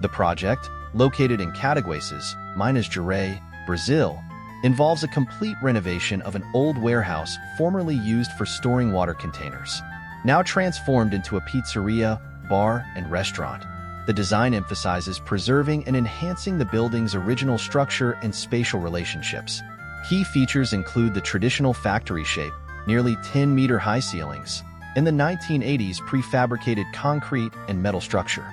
The project, located in Cataguases, Minas Gerais, Brazil, involves a complete renovation of an old warehouse formerly used for storing water containers, now transformed into a pizzeria, bar, and restaurant. The design emphasizes preserving and enhancing the building's original structure and spatial relationships. Key features include the traditional factory shape, nearly 10-meter-high ceilings, and the 1980s prefabricated concrete and metal structure.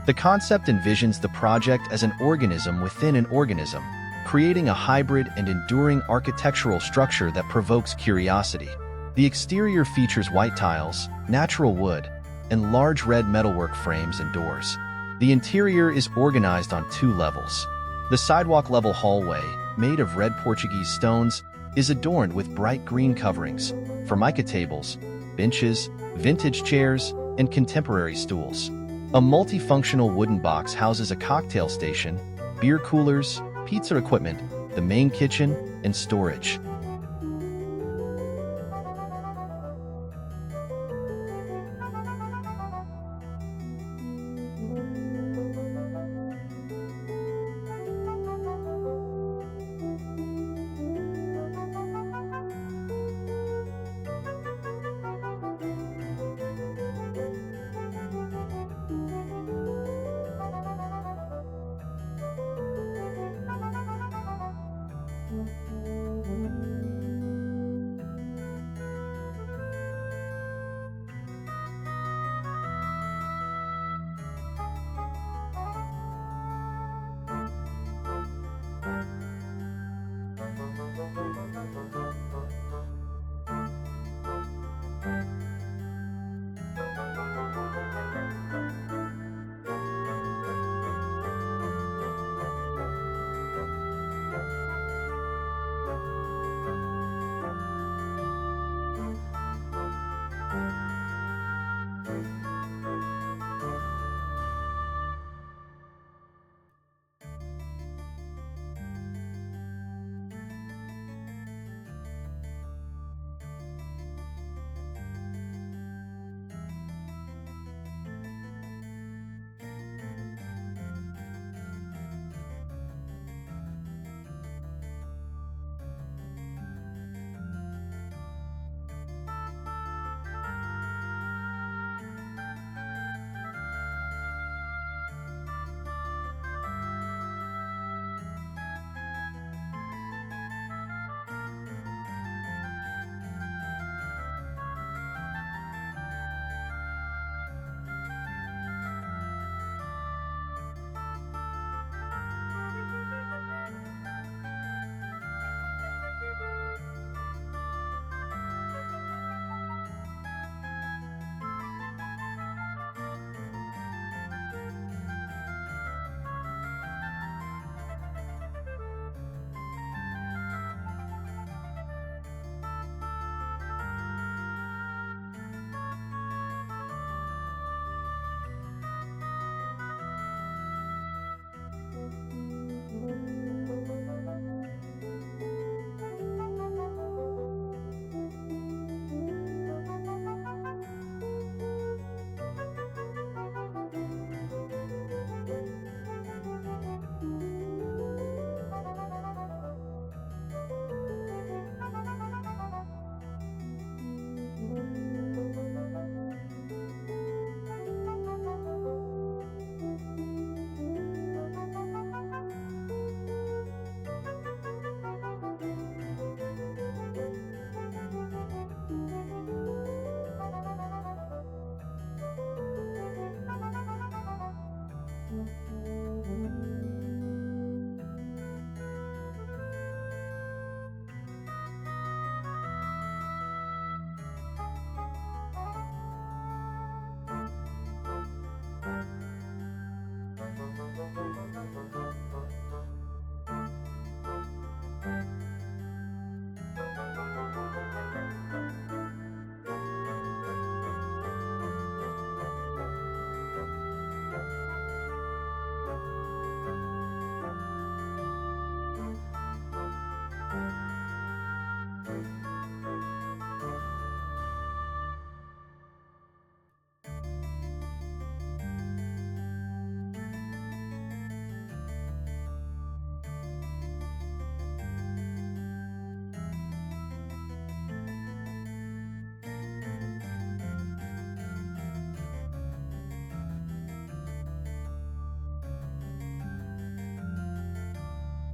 The concept envisions the project as an organism within an organism, creating a hybrid and enduring architectural structure that provokes curiosity. The exterior features white tiles, natural wood, and large red metalwork frames and doors. The interior is organized on 2 levels. The sidewalk-level hallway, made of red Portuguese stones, is adorned with bright green coverings, formica tables, benches, vintage chairs, and contemporary stools. A multifunctional wooden box houses a cocktail station, beer coolers, pizza equipment, the main kitchen, and storage.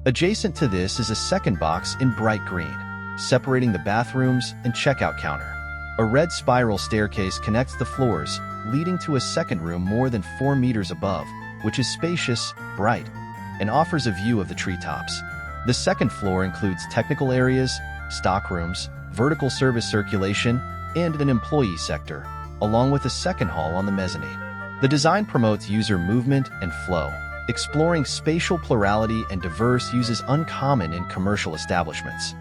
Adjacent to this is a second box in bright green, separating the bathrooms and checkout counter. A red spiral staircase connects the floors, leading to a second room more than 4 meters above, which is spacious, bright, and offers a view of the treetops. The second floor includes technical areas, stock rooms, vertical service circulation, and an employee sector, along with a second hall on the mezzanine. The design promotes user movement and flow, exploring spatial plurality and diverse uses uncommon in commercial establishments.